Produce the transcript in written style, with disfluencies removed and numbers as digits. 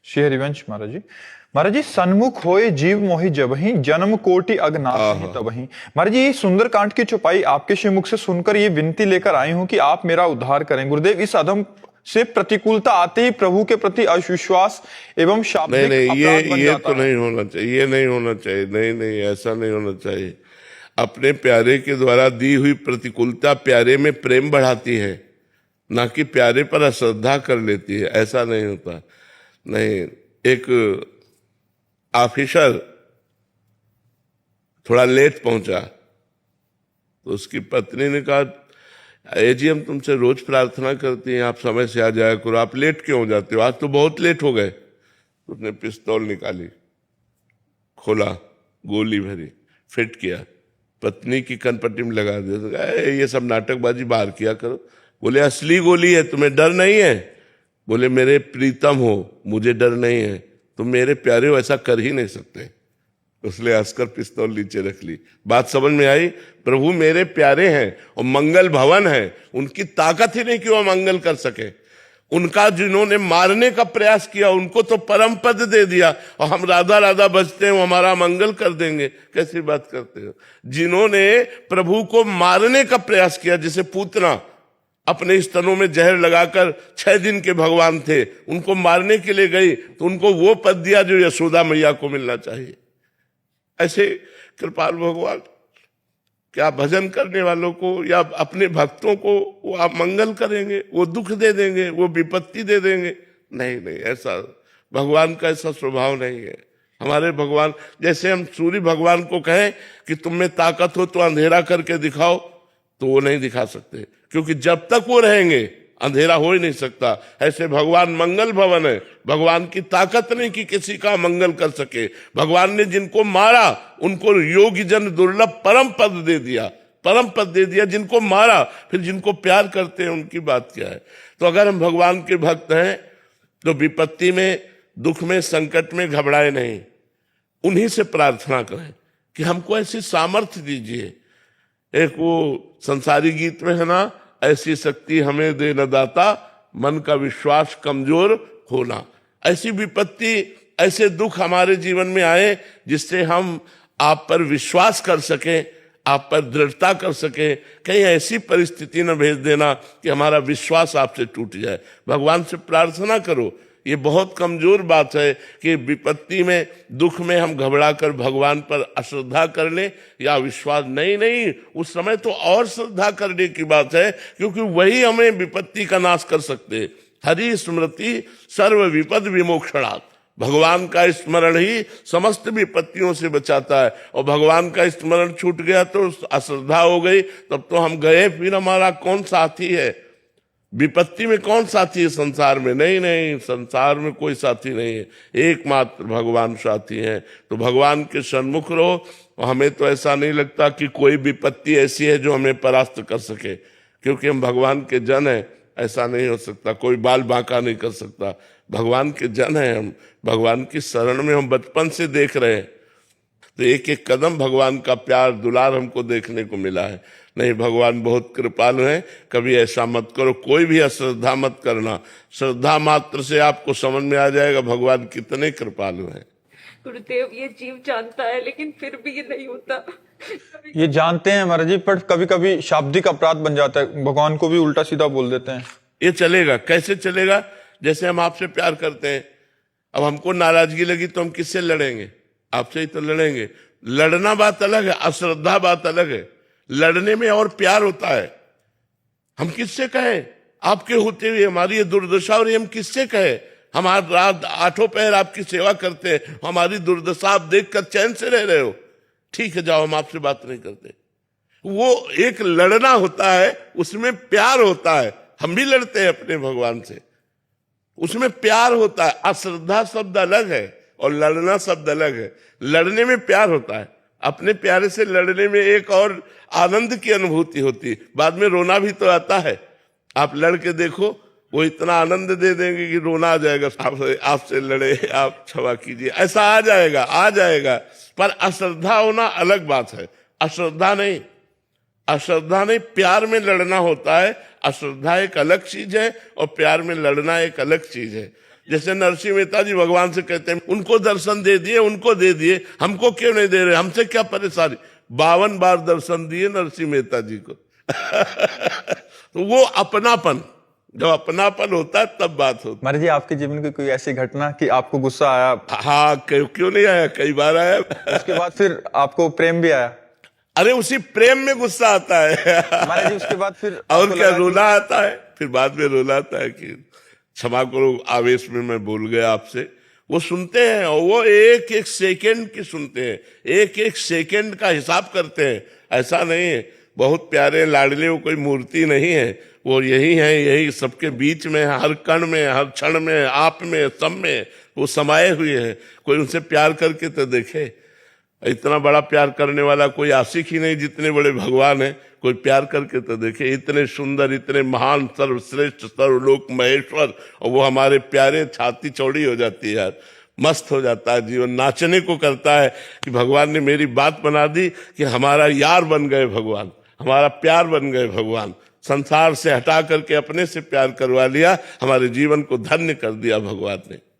श्री हरिवंश महाराज जी। महाराज जी, सन्मुख होए जीव मोहि जबहि, जन्म कोटि अगनासहि तबहि। महाराज जी, ये सुंदरकांड की चौपाई आपके श्रीमुख से सुनकर ये विनती लेकर आई हूं कि आप मेरा उद्धार करें गुरुदेव। इस अधम से प्रतिकूलता आते ही प्रभु के प्रति अविश्वास एवं शाब्दिक अपराध बन ये जाता तो है। नहीं होना चाहिए, ये नहीं होना चाहिए, नहीं, ऐसा नहीं होना चाहिए। अपने प्यारे के द्वारा दी हुई प्रतिकूलता प्यारे में प्रेम बढ़ाती है, ना कि प्यारे पर अश्रद्धा कर लेती है। ऐसा नहीं होता। नहीं, एक ऑफिसर थोड़ा लेट पहुंचा तो उसकी पत्नी ने कहा, जी हम तुमसे रोज प्रार्थना करती हैं आप समय से आ जाया करो, आप लेट क्यों हो जाते हो, आज तो बहुत लेट हो गए। तो उसने पिस्तौल निकाली, खोला, गोली भरी, फिट किया, पत्नी की कनपट्टी में लगा दिया। ये सब नाटकबाजी बाहर किया करो। बोले असली गोली है, तुम्हें डर नहीं है? बोले मेरे प्रीतम हो, मुझे डर नहीं है, तुम मेरे प्यारे हो, ऐसा कर ही नहीं सकते। उसने हंसकर पिस्तौल नीचे रख ली। बात समझ में आई? प्रभु मेरे प्यारे हैं और मंगल भवन है, उनकी ताकत ही नहीं कि वो मंगल कर सके। उनका जिन्होंने मारने का प्रयास किया उनको तो परम पद दे दिया, और हम राधा राधा बजते हैं वो हमारा मंगल कर देंगे। कैसी बात करते हो? जिन्होंने प्रभु को मारने का प्रयास किया, जैसे पूतना अपने स्तनों में जहर लगाकर 6 दिन के भगवान थे, उनको मारने के लिए गई तो उनको वो पद दिया जो यशोदा मैया को मिलना चाहिए। ऐसे कृपाल भगवान क्या भजन करने वालों को या अपने भक्तों को वो आप मंगल करेंगे, वो दुख दे देंगे, वो विपत्ति दे देंगे? नहीं, ऐसा भगवान का ऐसा स्वभाव नहीं है। हमारे भगवान, जैसे हम सूर्य भगवान को कहें कि तुम में ताकत हो तो अंधेरा करके दिखाओ, तो वो नहीं दिखा सकते, क्योंकि जब तक वो रहेंगे अंधेरा हो ही नहीं सकता। ऐसे भगवान मंगल भवन है, भगवान की ताकत नहीं कि किसी का मंगल कर सके। भगवान ने जिनको मारा उनको योगी जन दुर्लभ परम पद दे दिया, परम पद दे दिया जिनको मारा। फिर जिनको प्यार करते हैं उनकी बात क्या है? तो अगर हम भगवान के भक्त हैं तो विपत्ति में, दुख में, संकट में घबराए नहीं, उन्हीं से प्रार्थना करें कि हमको ऐसी सामर्थ्य दीजिए। एक वो संसारी गीत में है ना, ऐसी शक्ति हमें दे न दाता, मन का विश्वास कमजोर होना। ऐसी विपत्ति, ऐसे दुख हमारे जीवन में आए जिससे हम आप पर विश्वास कर सकें, आप पर दृढ़ता कर सकें। कहीं ऐसी परिस्थिति न भेज देना कि हमारा विश्वास आपसे टूट जाए। भगवान से प्रार्थना करो। ये बहुत कमजोर बात है कि विपत्ति में, दुख में हम घबरा कर भगवान पर अश्रद्धा कर लें या विश्वास। नहीं, उस समय तो और श्रद्धा करने की बात है, क्योंकि वही हमें विपत्ति का नाश कर सकते हैं। हरि स्मृति सर्व विपद विमोक्षणात्, भगवान का स्मरण ही समस्त विपत्तियों से बचाता है। और भगवान का स्मरण छूट गया तो अश्रद्धा हो गई, तब तो हम गए, फिर हमारा कौन साथी है? विपत्ति में कौन साथी है संसार में? नहीं, संसार में कोई साथी नहीं है, एकमात्र भगवान साथी हैं। तो भगवान के सन्मुख रहो। और हमें तो ऐसा नहीं लगता कि कोई विपत्ति ऐसी है जो हमें परास्त कर सके, क्योंकि हम भगवान के जन हैं। ऐसा नहीं हो सकता, कोई बाल बांका नहीं कर सकता। भगवान के जन हैं हम, भगवान की शरण में हम बचपन से देख रहे हैं। तो एक एक कदम भगवान का प्यार दुलार हमको देखने को मिला है। नहीं, भगवान बहुत कृपालु हैं। कभी ऐसा मत करो, कोई भी अश्रद्धा मत करना। श्रद्धा मात्र से आपको समझ में आ जाएगा भगवान कितने कृपालु हैं। गुरुदेव, ये जीव जानता है लेकिन फिर भी ये नहीं होता। ये जानते हैं महाराज जी, पर कभी कभी शाब्दिक अपराध बन जाता है, भगवान को भी उल्टा सीधा बोल देते हैं। ये चलेगा? कैसे चलेगा? जैसे हम आपसे प्यार करते हैं, अब हमको नाराजगी लगी तो हम किससे लड़ेंगे? आपसे ही तो लड़ेंगे। लड़ना बात अलग है, अश्रद्धा बात अलग है। लड़ने में और प्यार होता है। हम किससे कहें? आपके होते हुए हमारी ये दुर्दशा, और हम किससे कहें? हम रात 8 पहर आपकी सेवा करते हैं, हमारी दुर्दशा आप देखकर चैन से रह रहे हो। ठीक है, जाओ, हम आपसे बात नहीं करते। वो एक लड़ना होता है, उसमें प्यार होता है। हम भी लड़ते हैं अपने भगवान से, उसमें प्यार होता है। अश्रद्धा शब्द अलग है और लड़ना शब्द अलग है। लड़ने में प्यार होता है, अपने प्यारे से लड़ने में एक और आनंद की अनुभूति होती। बाद में रोना भी तो आता है। आप लड़के देखो, वो इतना आनंद दे देंगे कि रोना आ जाएगा। आपसे लड़े, आप क्षमा कीजिए, ऐसा आ जाएगा। पर अश्रद्धा होना अलग बात है। अश्रद्धा नहीं, प्यार में लड़ना होता है। अश्रद्धा एक अलग चीज है और प्यार में लड़ना एक अलग चीज है। जैसे नरसिंह मेहता जी भगवान से कहते हैं उनको दर्शन दे दिए, उनको दे दिए, हमको क्यों नहीं दे रहे, हमसे क्या परेशानी। 52 बार दर्शन दिए नरसिंह मेहता जी को। तो वो अपनापन, जब अपनापन होता है तब बात होती है। महाराज जी, आपके जीवन की कोई ऐसी घटना कि आपको गुस्सा आया, हाँ, क्यों नहीं आया, कई बार आया। उसके बाद फिर आपको प्रेम भी आया? अरे उसी प्रेम में गुस्सा आता है। महाराज जी, उसके बाद फिर और आपको क्या, लगा कि- रोना आता है, फिर बाद में रोना आता है कि क्षमा करो, आवेश में मैं बोल गया आपसे। वो सुनते हैं और वो एक एक सेकंड की सुनते हैं, एक एक सेकंड का हिसाब करते हैं। ऐसा नहीं है, बहुत प्यारे लाडले, वो कोई मूर्ति नहीं है, वो यही है, यही सबके बीच में, हर कण में, हर क्षण में, आप में, सब में वो समाये हुए हैं। कोई उनसे प्यार करके तो देखे, इतना बड़ा प्यार करने वाला कोई आशिक ही नहीं, जितने बड़े भगवान हैं। कोई प्यार करके तो देखे, इतने सुंदर, इतने महान, सर्वश्रेष्ठ, सर्वलोक महेश्वर, और वो हमारे प्यारे, छाती चौड़ी हो जाती है यार, मस्त हो जाता है जीवन, नाचने को करता है कि भगवान ने मेरी बात बना दी कि हमारा यार बन गए भगवान, हमारा प्यार बन गए भगवान, संसार से हटा करके अपने से प्यार करवा लिया, हमारे जीवन को धन्य कर दिया भगवान ने।